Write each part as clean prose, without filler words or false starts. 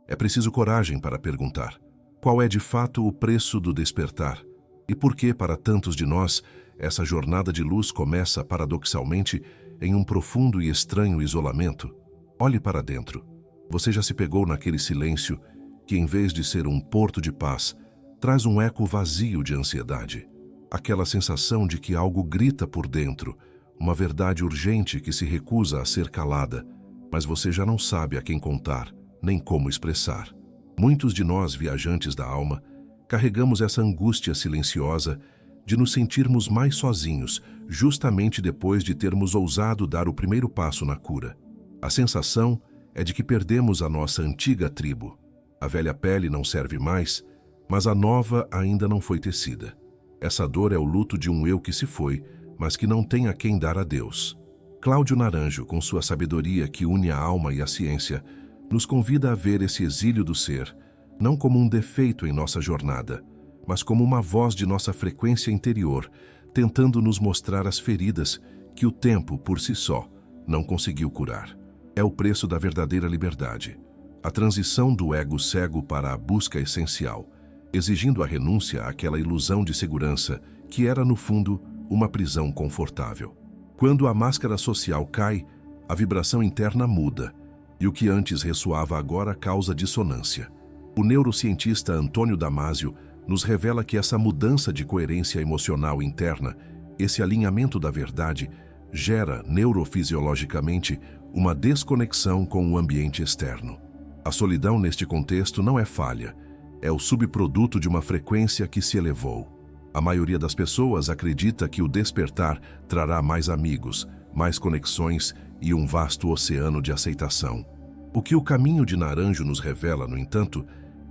É preciso coragem para perguntar: qual é de fato o preço do despertar? E por que, para tantos de nós, essa jornada de luz começa, paradoxalmente, em um profundo e estranho isolamento? Olhe para dentro. Você já se pegou naquele silêncio que, em vez de ser um porto de paz, traz um eco vazio de ansiedade? Aquela sensação de que algo grita por dentro, uma verdade urgente que se recusa a ser calada, mas você já não sabe a quem contar, nem como expressar. Muitos de nós, viajantes da alma, carregamos essa angústia silenciosa de nos sentirmos mais sozinhos, justamente depois de termos ousado dar o primeiro passo na cura. A sensação é de que perdemos a nossa antiga tribo. A velha pele não serve mais, mas a nova ainda não foi tecida. Essa dor é o luto de um eu que se foi, mas que não tem a quem dar adeus. Cláudio Naranjo, com sua sabedoria que une a alma e a ciência, nos convida a ver esse exílio do ser, não como um defeito em nossa jornada, mas como uma voz de nossa frequência interior, tentando nos mostrar as feridas que o tempo, por si só, não conseguiu curar. É o preço da verdadeira liberdade. A transição do ego cego para a busca essencial, exigindo a renúncia àquela ilusão de segurança que era, no fundo, uma prisão confortável. Quando a máscara social cai, a vibração interna muda, e o que antes ressoava agora causa dissonância. O neurocientista Antônio Damasio nos revela que essa mudança de coerência emocional interna, esse alinhamento da verdade, gera neurofisiologicamente uma desconexão com o ambiente externo. A solidão neste contexto não é falha, é o subproduto de uma frequência que se elevou. A maioria das pessoas acredita que o despertar trará mais amigos, mais conexões e um vasto oceano de aceitação. O que o caminho de Naranjo nos revela, no entanto,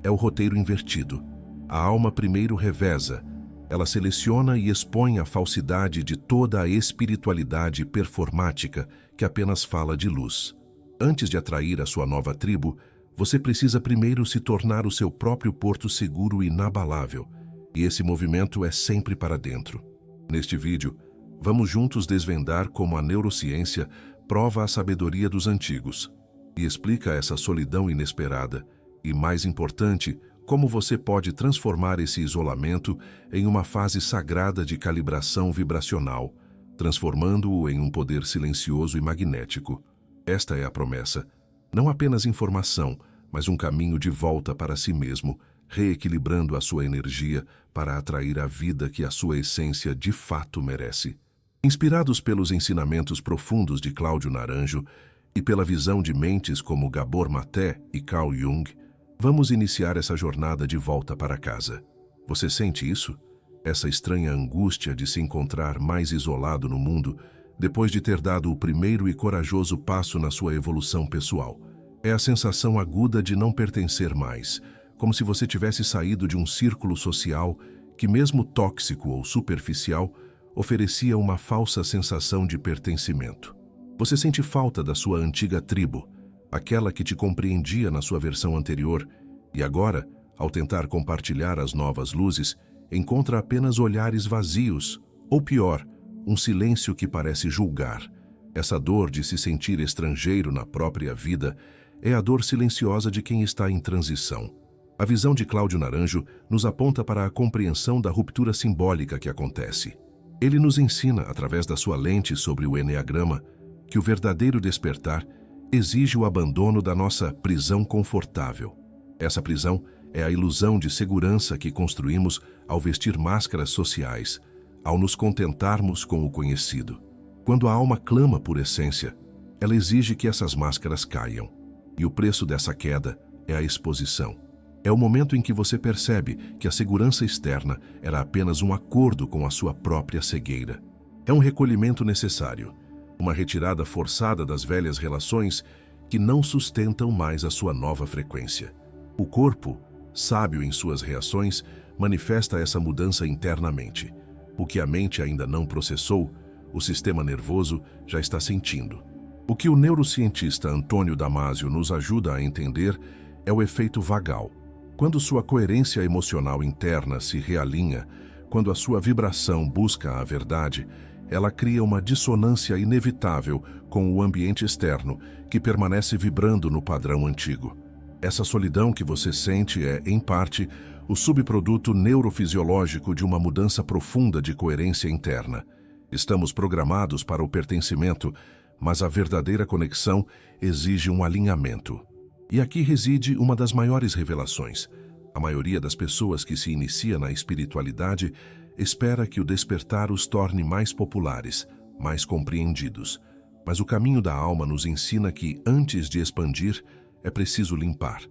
é o roteiro invertido. A alma primeiro reveza, ela seleciona e expõe a falsidade de toda a espiritualidade performática que apenas fala de luz. Antes de atrair a sua nova tribo, você precisa primeiro se tornar o seu próprio porto seguro e inabalável, e esse movimento é sempre para dentro. Neste vídeo, vamos juntos desvendar como a neurociência prova a sabedoria dos antigos e explica essa solidão inesperada e, mais importante, como você pode transformar esse isolamento em uma fase sagrada de calibração vibracional, transformando-o em um poder silencioso e magnético. Esta é a promessa. Não apenas informação, mas um caminho de volta para si mesmo, reequilibrando a sua energia para atrair a vida que a sua essência de fato merece. Inspirados pelos ensinamentos profundos de Cláudio Naranjo e pela visão de mentes como Gabor Maté e Carl Jung, vamos iniciar essa jornada de volta para casa. Você sente isso? Essa estranha angústia de se encontrar mais isolado no mundo depois de ter dado o primeiro e corajoso passo na sua evolução pessoal. É a sensação aguda de não pertencer mais, como se você tivesse saído de um círculo social que, mesmo tóxico ou superficial, oferecia uma falsa sensação de pertencimento. Você sente falta da sua antiga tribo, aquela que te compreendia na sua versão anterior, e agora, ao tentar compartilhar as novas luzes, encontra apenas olhares vazios, ou pior, um silêncio que parece julgar. Essa dor de se sentir estrangeiro na própria vida é a dor silenciosa de quem está em transição. A visão de Cláudio Naranjo nos aponta para a compreensão da ruptura simbólica que acontece. Ele nos ensina, através da sua lente sobre o eneagrama, que o verdadeiro despertar exige o abandono da nossa prisão confortável. Essa prisão é a ilusão de segurança que construímos ao vestir máscaras sociais, ao nos contentarmos com o conhecido. Quando a alma clama por essência, ela exige que essas máscaras caiam. E o preço dessa queda é a exposição. É o momento em que você percebe que a segurança externa era apenas um acordo com a sua própria cegueira. É um recolhimento necessário, uma retirada forçada das velhas relações que não sustentam mais a sua nova frequência. O corpo, sábio em suas reações, manifesta essa mudança internamente. O que a mente ainda não processou, o sistema nervoso já está sentindo. O que o neurocientista Antônio Damasio nos ajuda a entender é o efeito vagal. Quando sua coerência emocional interna se realinha, quando a sua vibração busca a verdade, ela cria uma dissonância inevitável com o ambiente externo, que permanece vibrando no padrão antigo. Essa solidão que você sente é, em parte, o subproduto neurofisiológico de uma mudança profunda de coerência interna. Estamos programados para o pertencimento, mas a verdadeira conexão exige um alinhamento. E aqui reside uma das maiores revelações. A maioria das pessoas que se inicia na espiritualidade espera que o despertar os torne mais populares, mais compreendidos. Mas o caminho da alma nos ensina que, antes de expandir, é preciso limpar.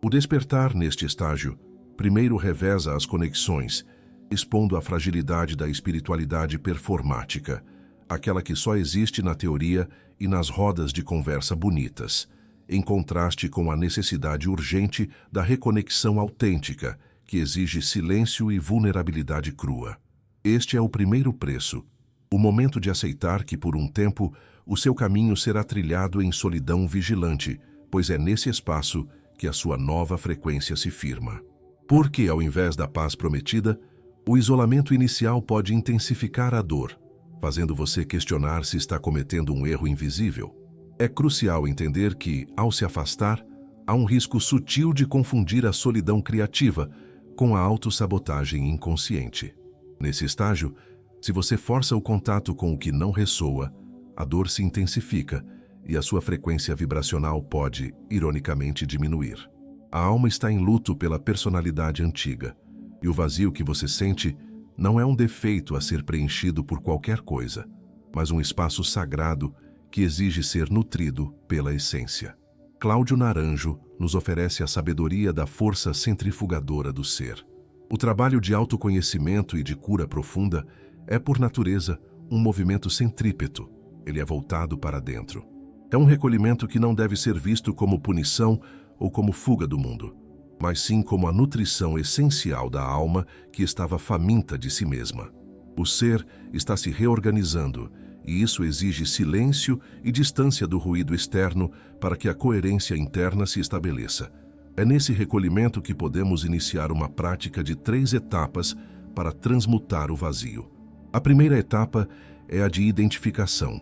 O despertar, neste estágio, primeiro reveza as conexões, expondo a fragilidade da espiritualidade performática, aquela que só existe na teoria e nas rodas de conversa bonitas, em contraste com a necessidade urgente da reconexão autêntica, que exige silêncio e vulnerabilidade crua. Este é o primeiro preço, o momento de aceitar que, por um tempo, o seu caminho será trilhado em solidão vigilante, pois é nesse espaço que a sua nova frequência se firma. Porque, ao invés da paz prometida, o isolamento inicial pode intensificar a dor, fazendo você questionar se está cometendo um erro invisível. É crucial entender que, ao se afastar, há um risco sutil de confundir a solidão criativa com a autossabotagem inconsciente. Nesse estágio, se você força o contato com o que não ressoa, a dor se intensifica e a sua frequência vibracional pode, ironicamente, diminuir. A alma está em luto pela personalidade antiga, e o vazio que você sente não é um defeito a ser preenchido por qualquer coisa, mas um espaço sagrado que exige ser nutrido pela essência. Cláudio Naranjo nos oferece a sabedoria da força centrifugadora do ser. O trabalho de autoconhecimento e de cura profunda é, por natureza, um movimento centrípeto. Ele é voltado para dentro. É um recolhimento que não deve ser visto como punição ou como fuga do mundo, mas sim como a nutrição essencial da alma que estava faminta de si mesma. O ser está se reorganizando, e isso exige silêncio e distância do ruído externo para que a coerência interna se estabeleça. É nesse recolhimento que podemos iniciar uma prática de 3 etapas para transmutar o vazio. A primeira etapa é a de identificação.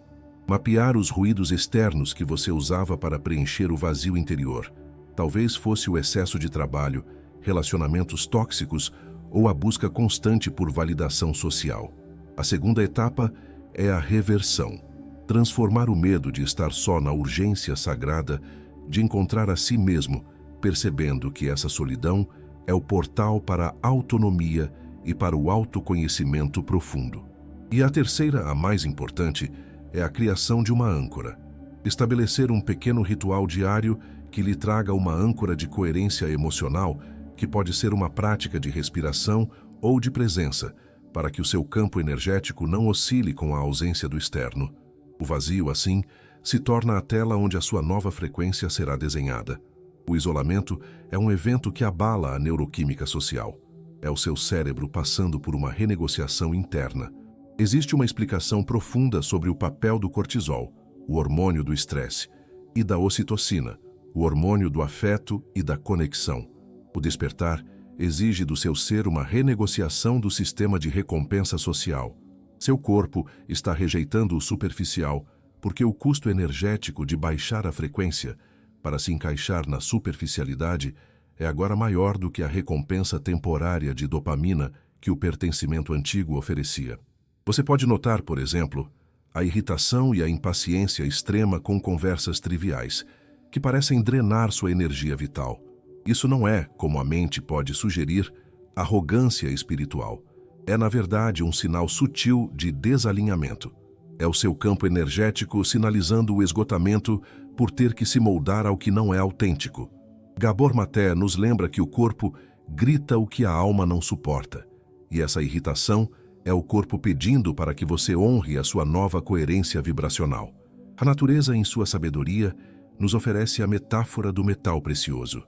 Mapear os ruídos externos que você usava para preencher o vazio interior. Talvez fosse o excesso de trabalho, relacionamentos tóxicos ou a busca constante por validação social. A segunda etapa é a reversão. Transformar o medo de estar só na urgência sagrada de encontrar a si mesmo, percebendo que essa solidão é o portal para a autonomia e para o autoconhecimento profundo. E a terceira, a mais importante, é a criação de uma âncora. Estabelecer um pequeno ritual diário que lhe traga uma âncora de coerência emocional, que pode ser uma prática de respiração ou de presença, para que o seu campo energético não oscile com a ausência do externo. O vazio, assim, se torna a tela onde a sua nova frequência será desenhada. O isolamento é um evento que abala a neuroquímica social. É o seu cérebro passando por uma renegociação interna. Existe uma explicação profunda sobre o papel do cortisol, o hormônio do estresse, e da ocitocina, o hormônio do afeto e da conexão. O despertar exige do seu ser uma renegociação do sistema de recompensa social. Seu corpo está rejeitando o superficial porque o custo energético de baixar a frequência para se encaixar na superficialidade é agora maior do que a recompensa temporária de dopamina que o pertencimento antigo oferecia. Você pode notar, por exemplo, a irritação e a impaciência extrema com conversas triviais, que parecem drenar sua energia vital. Isso não é, como a mente pode sugerir, arrogância espiritual. É, na verdade, um sinal sutil de desalinhamento. É o seu campo energético sinalizando o esgotamento por ter que se moldar ao que não é autêntico. Gabor Maté nos lembra que o corpo grita o que a alma não suporta, e essa irritação é o corpo pedindo para que você honre a sua nova coerência vibracional. A natureza, em sua sabedoria, nos oferece a metáfora do metal precioso.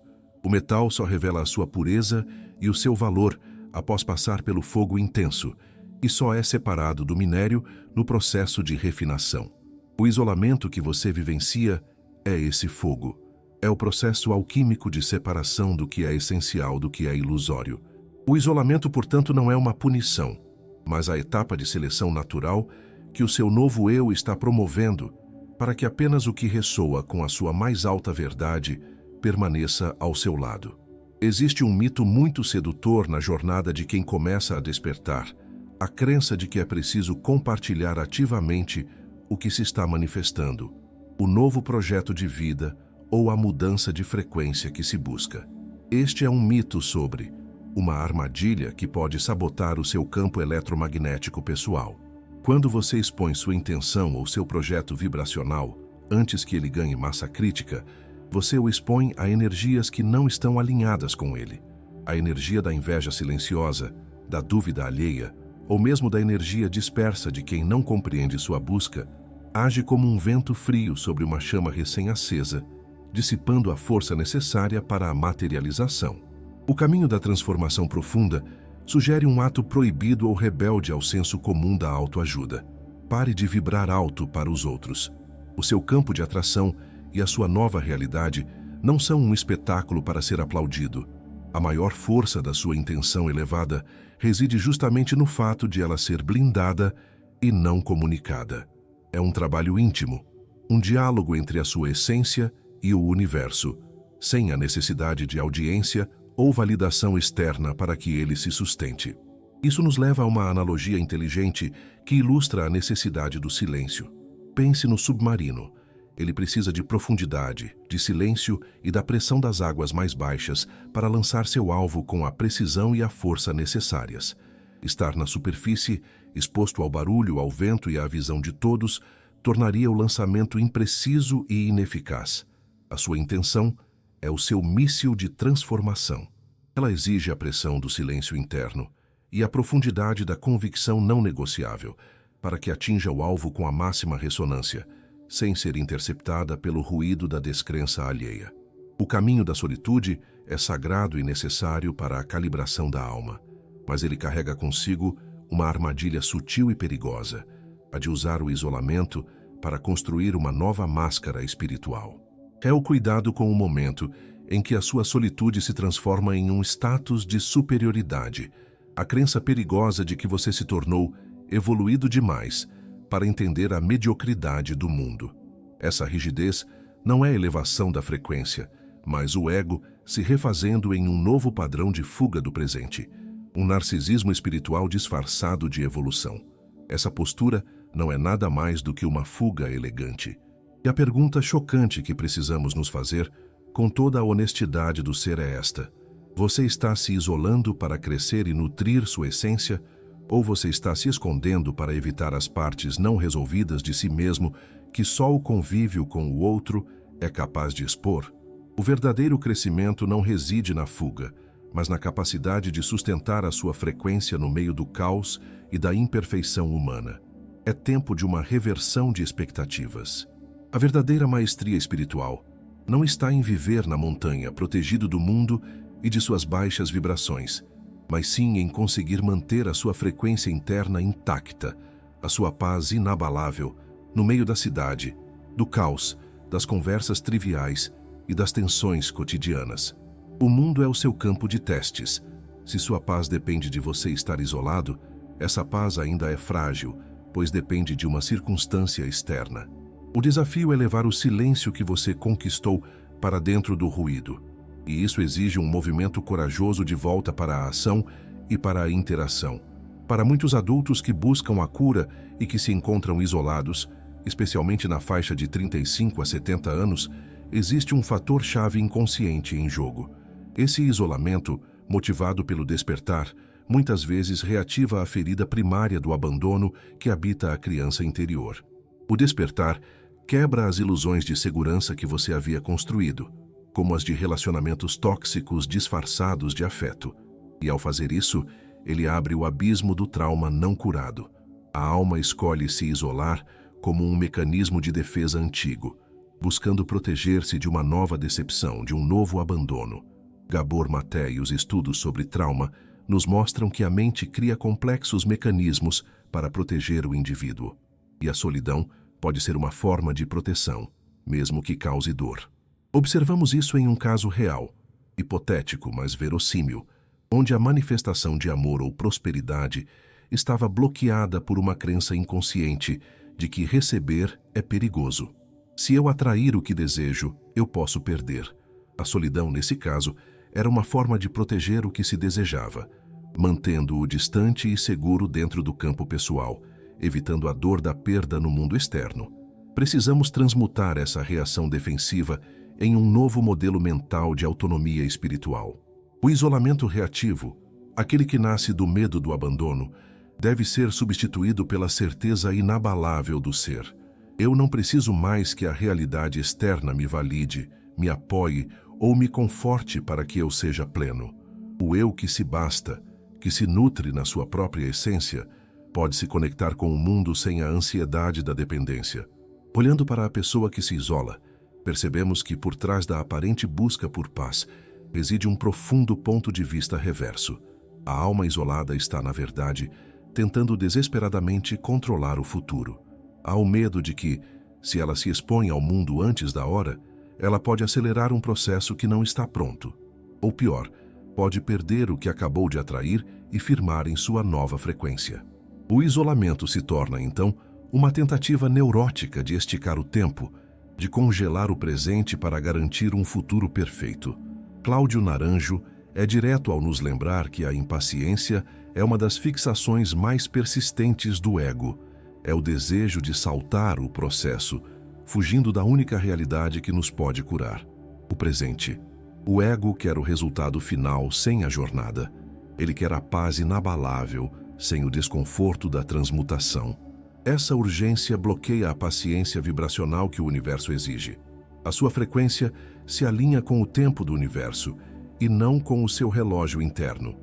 O metal só revela a sua pureza e o seu valor após passar pelo fogo intenso, e só é separado do minério no processo de refinação. O isolamento que você vivencia é esse fogo. É o processo alquímico de separação do que é essencial do que é ilusório. O isolamento, portanto, não é uma punição, mas a etapa de seleção natural que o seu novo eu está promovendo para que apenas o que ressoa com a sua mais alta verdade permaneça ao seu lado. Existe um mito muito sedutor na jornada de quem começa a despertar, a crença de que é preciso compartilhar ativamente o que se está manifestando, o novo projeto de vida ou a mudança de frequência que se busca. Este é um mito sobre uma armadilha que pode sabotar o seu campo eletromagnético pessoal. Quando você expõe sua intenção ou seu projeto vibracional, antes que ele ganhe massa crítica, você o expõe a energias que não estão alinhadas com ele. A energia da inveja silenciosa, da dúvida alheia, ou mesmo da energia dispersa de quem não compreende sua busca, age como um vento frio sobre uma chama recém-acesa, dissipando a força necessária para a materialização. O caminho da transformação profunda sugere um ato proibido ou rebelde ao senso comum da autoajuda. Pare de vibrar alto para os outros. O seu campo de atração e a sua nova realidade não são um espetáculo para ser aplaudido. A maior força da sua intenção elevada reside justamente no fato de ela ser blindada e não comunicada. É um trabalho íntimo, um diálogo entre a sua essência e o universo, sem a necessidade de audiência ou validação externa para que ele se sustente. Isso nos leva a uma analogia inteligente que ilustra a necessidade do silêncio. Pense no submarino. Ele precisa de profundidade, de silêncio e da pressão das águas mais baixas para lançar seu alvo com a precisão e a força necessárias. Estar na superfície, exposto ao barulho, ao vento e à visão de todos, tornaria o lançamento impreciso e ineficaz. A sua intenção é o seu míssil de transformação. Ela exige a pressão do silêncio interno e a profundidade da convicção não negociável para que atinja o alvo com a máxima ressonância, sem ser interceptada pelo ruído da descrença alheia. O caminho da solitude é sagrado e necessário para a calibração da alma, mas ele carrega consigo uma armadilha sutil e perigosa, a de usar o isolamento para construir uma nova máscara espiritual. É o cuidado com o momento em que a sua solitude se transforma em um status de superioridade, a crença perigosa de que você se tornou evoluído demais para entender a mediocridade do mundo. Essa rigidez não é elevação da frequência, mas o ego se refazendo em um novo padrão de fuga do presente, um narcisismo espiritual disfarçado de evolução. Essa postura não é nada mais do que uma fuga elegante. E a pergunta chocante que precisamos nos fazer, com toda a honestidade do ser, é esta: você está se isolando para crescer e nutrir sua essência, ou você está se escondendo para evitar as partes não resolvidas de si mesmo que só o convívio com o outro é capaz de expor? O verdadeiro crescimento não reside na fuga, mas na capacidade de sustentar a sua frequência no meio do caos e da imperfeição humana. É tempo de uma reversão de expectativas. A verdadeira maestria espiritual não está em viver na montanha, protegido do mundo e de suas baixas vibrações, mas sim em conseguir manter a sua frequência interna intacta, a sua paz inabalável, no meio da cidade, do caos, das conversas triviais e das tensões cotidianas. O mundo é o seu campo de testes. Se sua paz depende de você estar isolado, essa paz ainda é frágil, pois depende de uma circunstância externa. O desafio é levar o silêncio que você conquistou para dentro do ruído, e isso exige um movimento corajoso de volta para a ação e para a interação. Para muitos adultos que buscam a cura e que se encontram isolados, especialmente na faixa de 35 a 70 anos, existe um fator-chave inconsciente em jogo. Esse isolamento, motivado pelo despertar, muitas vezes reativa a ferida primária do abandono que habita a criança interior. O despertar quebra as ilusões de segurança que você havia construído, como as de relacionamentos tóxicos disfarçados de afeto. E ao fazer isso, ele abre o abismo do trauma não curado. A alma escolhe se isolar como um mecanismo de defesa antigo, buscando proteger-se de uma nova decepção, de um novo abandono. Gabor Maté e os estudos sobre trauma nos mostram que a mente cria complexos mecanismos para proteger o indivíduo. E a solidão pode ser uma forma de proteção, mesmo que cause dor. Observamos isso em um caso real, hipotético, mas verossímil, onde a manifestação de amor ou prosperidade estava bloqueada por uma crença inconsciente de que receber é perigoso. Se eu atrair o que desejo, eu posso perder. A solidão, nesse caso, era uma forma de proteger o que se desejava, mantendo-o distante e seguro dentro do campo pessoal, evitando a dor da perda no mundo externo. Precisamos transmutar essa reação defensiva em um novo modelo mental de autonomia espiritual. O isolamento reativo, aquele que nasce do medo do abandono, deve ser substituído pela certeza inabalável do ser. Eu não preciso mais que a realidade externa me valide, me apoie ou me conforte para que eu seja pleno. O eu que se basta, que se nutre na sua própria essência, pode se conectar com o mundo sem a ansiedade da dependência. Olhando para a pessoa que se isola, percebemos que por trás da aparente busca por paz reside um profundo ponto de vista reverso. A alma isolada está, na verdade, tentando desesperadamente controlar o futuro. Há o medo de que, se ela se expõe ao mundo antes da hora, ela pode acelerar um processo que não está pronto. Ou pior, pode perder o que acabou de atrair e firmar em sua nova frequência. O isolamento se torna, então, uma tentativa neurótica de esticar o tempo, de congelar o presente para garantir um futuro perfeito. Cláudio Naranjo é direto ao nos lembrar que a impaciência é uma das fixações mais persistentes do ego. É o desejo de saltar o processo, fugindo da única realidade que nos pode curar: o presente. O ego quer o resultado final sem a jornada. Ele quer a paz inabalável, sem o desconforto da transmutação. Essa urgência bloqueia a paciência vibracional que o universo exige. A sua frequência se alinha com o tempo do universo e não com o seu relógio interno.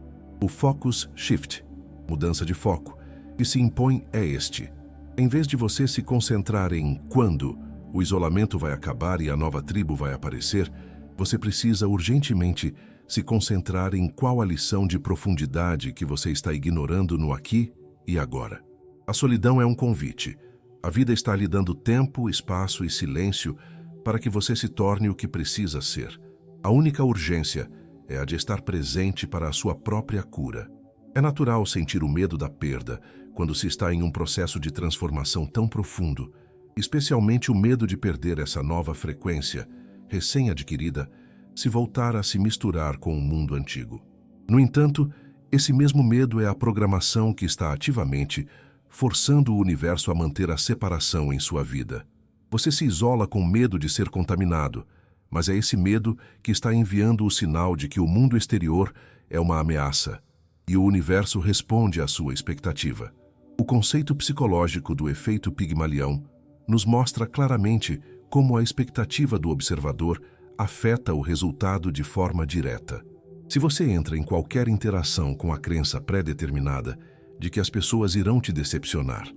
O focus shift, mudança de foco, que se impõe é este. Em vez de você se concentrar em quando o isolamento vai acabar e a nova tribo vai aparecer, você precisa urgentemente se concentrar em qual a lição de profundidade que você está ignorando no aqui e agora. A solidão é um convite. A vida está lhe dando tempo, espaço e silêncio para que você se torne o que precisa ser. A única urgência é a de estar presente para a sua própria cura. É natural sentir o medo da perda quando se está em um processo de transformação tão profundo, especialmente o medo de perder essa nova frequência, recém-adquirida, se voltar a se misturar com o mundo antigo. No entanto, esse mesmo medo é a programação que está ativamente forçando o universo a manter a separação em sua vida. Você se isola com medo de ser contaminado, mas é esse medo que está enviando o sinal de que o mundo exterior é uma ameaça, e o universo responde à sua expectativa. O conceito psicológico do efeito Pigmalião nos mostra claramente como a expectativa do observador afeta o resultado de forma direta. Se você entra em qualquer interação com a crença pré-determinada de que as pessoas irão te decepcionar,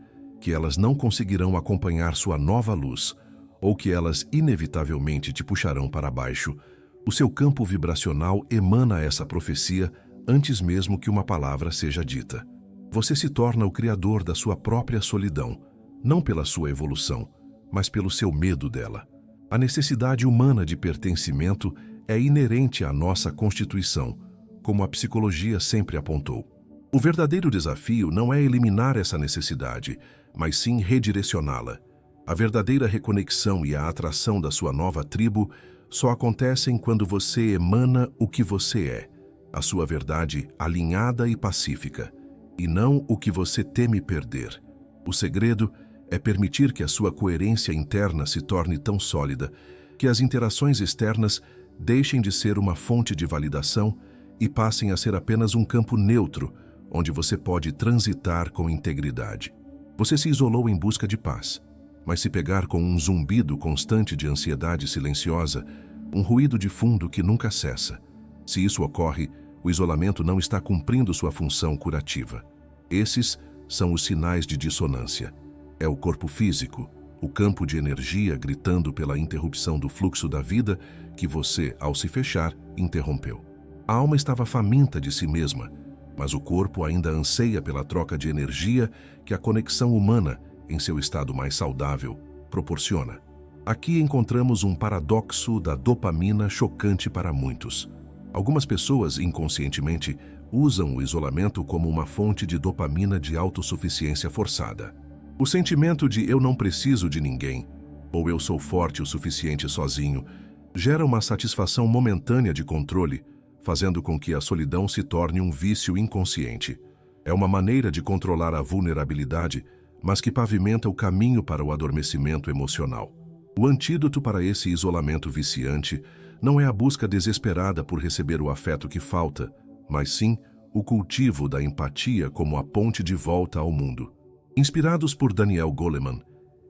que elas não conseguirão acompanhar sua nova luz, ou que elas inevitavelmente te puxarão para baixo, o seu campo vibracional emana essa profecia antes mesmo que uma palavra seja dita. Você se torna o criador da sua própria solidão, não pela sua evolução, mas pelo seu medo dela. A necessidade humana de pertencimento é inerente à nossa constituição, como a psicologia sempre apontou. O verdadeiro desafio não é eliminar essa necessidade, mas sim redirecioná-la. A verdadeira reconexão e a atração da sua nova tribo só acontecem quando você emana o que você é, a sua verdade alinhada e pacífica, e não o que você teme perder. O segredo é permitir que a sua coerência interna se torne tão sólida que as interações externas deixem de ser uma fonte de validação e passem a ser apenas um campo neutro, onde você pode transitar com integridade. Você se isolou em busca de paz, mas se pegar com um zumbido constante de ansiedade silenciosa, um ruído de fundo que nunca cessa, se isso ocorre, o isolamento não está cumprindo sua função curativa. Esses são os sinais de dissonância. É o corpo físico, o campo de energia gritando pela interrupção do fluxo da vida que você, ao se fechar, interrompeu. A alma estava faminta de si mesma, mas o corpo ainda anseia pela troca de energia que a conexão humana, em seu estado mais saudável, proporciona. Aqui encontramos um paradoxo da dopamina chocante para muitos. Algumas pessoas, inconscientemente, usam o isolamento como uma fonte de dopamina de autossuficiência forçada. O sentimento de eu não preciso de ninguém, ou eu sou forte o suficiente sozinho, Gera uma satisfação momentânea de controle, fazendo com que a solidão se torne um vício inconsciente. É uma maneira de controlar a vulnerabilidade, mas que pavimenta o caminho para o adormecimento emocional. O antídoto para esse isolamento viciante não é a busca desesperada por receber o afeto que falta, mas sim o cultivo da empatia como a ponte de volta ao mundo. Inspirados por Daniel Goleman,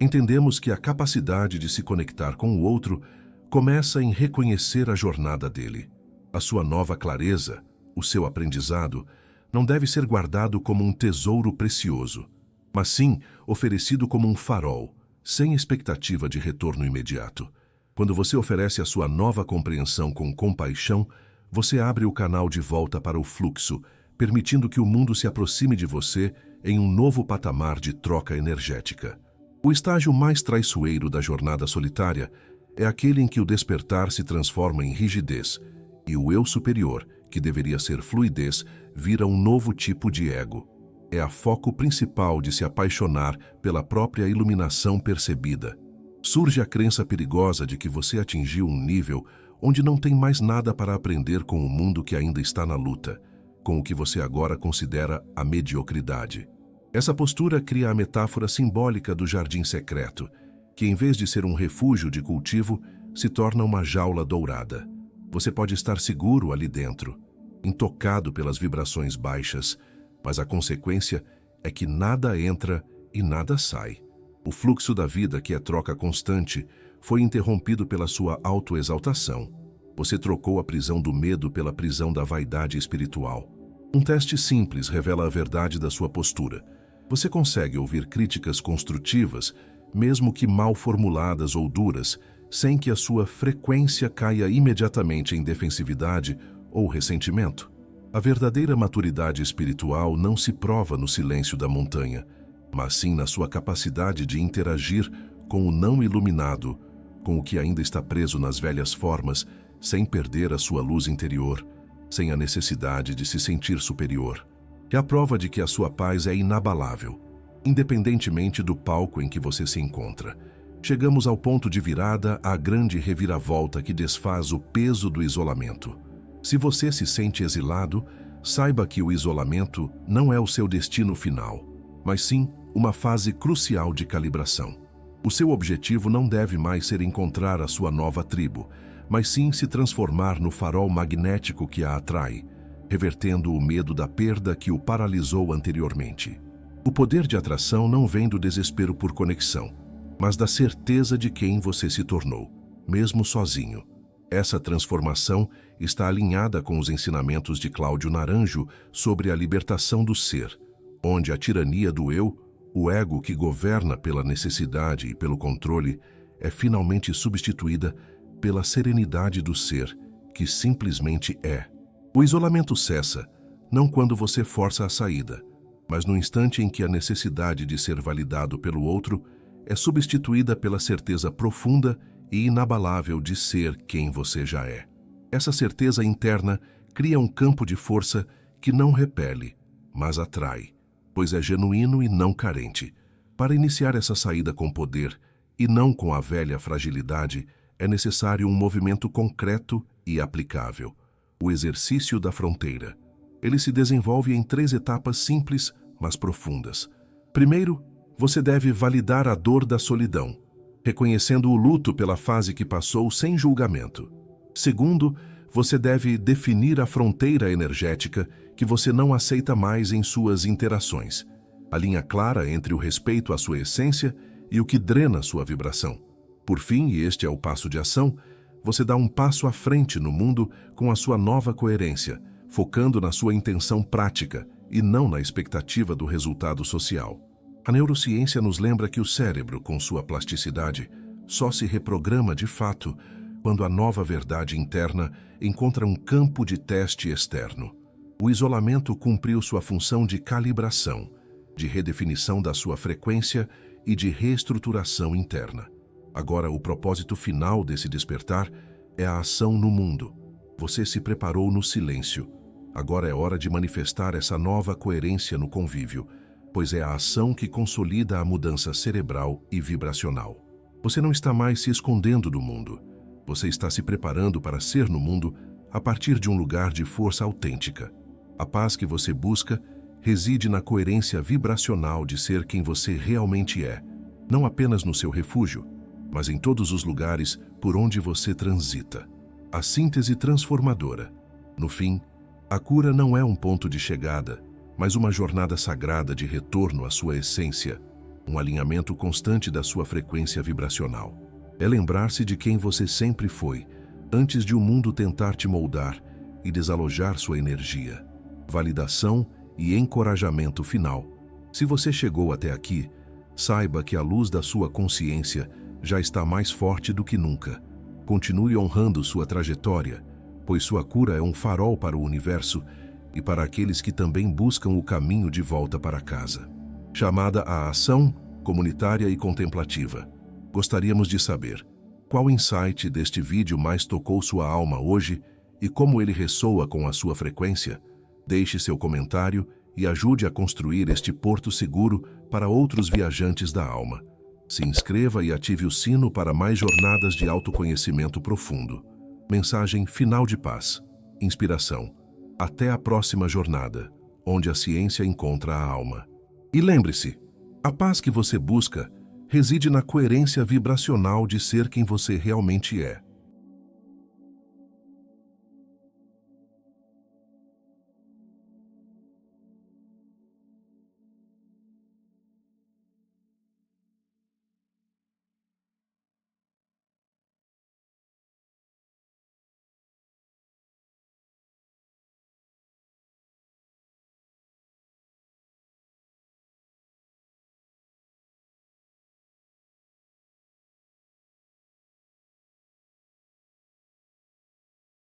entendemos que a capacidade de se conectar com o outro começa em reconhecer a jornada dele. A sua nova clareza, o seu aprendizado, não deve ser guardado como um tesouro precioso, mas sim oferecido como um farol, sem expectativa de retorno imediato. Quando você oferece a sua nova compreensão com compaixão, você abre o canal de volta para o fluxo, permitindo que o mundo se aproxime de você em um novo patamar de troca energética. O estágio mais traiçoeiro da jornada solitária é aquele em que o despertar se transforma em rigidez e o eu superior, que deveria ser fluidez, vira um novo tipo de ego. É a foco principal de se apaixonar pela própria iluminação percebida. Surge a crença perigosa de que você atingiu um nível onde não tem mais nada para aprender com o mundo que ainda está na luta, com o que você agora considera a mediocridade. Essa postura cria a metáfora simbólica do jardim secreto, que em vez de ser um refúgio de cultivo, se torna uma jaula dourada. Você pode estar seguro ali dentro, intocado pelas vibrações baixas, mas a consequência é que nada entra e nada sai. O fluxo da vida, que é troca constante, foi interrompido pela sua autoexaltação. Você trocou a prisão do medo pela prisão da vaidade espiritual. Um teste simples revela a verdade da sua postura. Você consegue ouvir críticas construtivas, mesmo que mal formuladas ou duras, sem que a sua frequência caia imediatamente em defensividade ou ressentimento. A verdadeira maturidade espiritual não se prova no silêncio da montanha, mas sim na sua capacidade de interagir com o não iluminado, com o que ainda está preso nas velhas formas, sem perder a sua luz interior, sem a necessidade de se sentir superior. É a prova de que a sua paz é inabalável, independentemente do palco em que você se encontra. Chegamos ao ponto de virada, à grande reviravolta que desfaz o peso do isolamento. Se você se sente exilado, saiba que o isolamento não é o seu destino final, mas sim uma fase crucial de calibração. O seu objetivo não deve mais ser encontrar a sua nova tribo, mas sim se transformar no farol magnético que a atrai, revertendo o medo da perda que o paralisou anteriormente. O poder de atração não vem do desespero por conexão, mas da certeza de quem você se tornou, mesmo sozinho. Essa transformação está alinhada com os ensinamentos de Cláudio Naranjo sobre a libertação do ser, onde a tirania do eu, o ego que governa pela necessidade e pelo controle, é finalmente substituída pela serenidade do ser, que simplesmente é. O isolamento cessa, não quando você força a saída, mas no instante em que a necessidade de ser validado pelo outro é substituída pela certeza profunda e inabalável de ser quem você já é. Essa certeza interna cria um campo de força que não repele, mas atrai, pois é genuíno e não carente. Para iniciar essa saída com poder, e não com a velha fragilidade, é necessário um movimento concreto e aplicável: o exercício da fronteira. Ele se desenvolve em 3 etapas simples, mas profundas. Primeiro, você deve validar a dor da solidão, reconhecendo o luto pela fase que passou sem julgamento. Segundo, você deve definir a fronteira energética que você não aceita mais em suas interações, a linha clara entre o respeito à sua essência e o que drena sua vibração. Por fim, e este é o passo de ação, você dá um passo à frente no mundo com a sua nova coerência, focando na sua intenção prática e não na expectativa do resultado social. A neurociência nos lembra que o cérebro, com sua plasticidade, só se reprograma de fato quando a nova verdade interna encontra um campo de teste externo. O isolamento cumpriu sua função de calibração, de redefinição da sua frequência e de reestruturação interna. Agora, o propósito final desse despertar é a ação no mundo. Você se preparou no silêncio. Agora é hora de manifestar essa nova coerência no convívio, pois é a ação que consolida a mudança cerebral e vibracional. Você não está mais se escondendo do mundo, Você está se preparando para ser no mundo a partir de um lugar de força autêntica. A paz que você busca reside na coerência vibracional de ser quem você realmente é, não apenas no seu refúgio, mas em todos os lugares por onde você transita. A síntese transformadora. No fim, a cura não é um ponto de chegada, mas uma jornada sagrada de retorno à sua essência, um alinhamento constante da sua frequência vibracional. É lembrar-se de quem você sempre foi, antes de o mundo tentar te moldar e desalojar sua energia. Validação e encorajamento final. Se você chegou até aqui, saiba que a luz da sua consciência já está mais forte do que nunca. Continue honrando sua trajetória, pois sua cura é um farol para o universo e para aqueles que também buscam o caminho de volta para casa. Chamada à ação comunitária e contemplativa. Gostaríamos de saber qual insight deste vídeo mais tocou sua alma hoje e como ele ressoa com a sua frequência. Deixe seu comentário e ajude a construir este porto seguro para outros viajantes da alma. Se inscreva e ative o sino para mais jornadas de autoconhecimento profundo. Mensagem final de paz. Inspiração. Até a próxima jornada, onde a ciência encontra a alma. E lembre-se, a paz que você busca reside na coerência vibracional de ser quem você realmente é.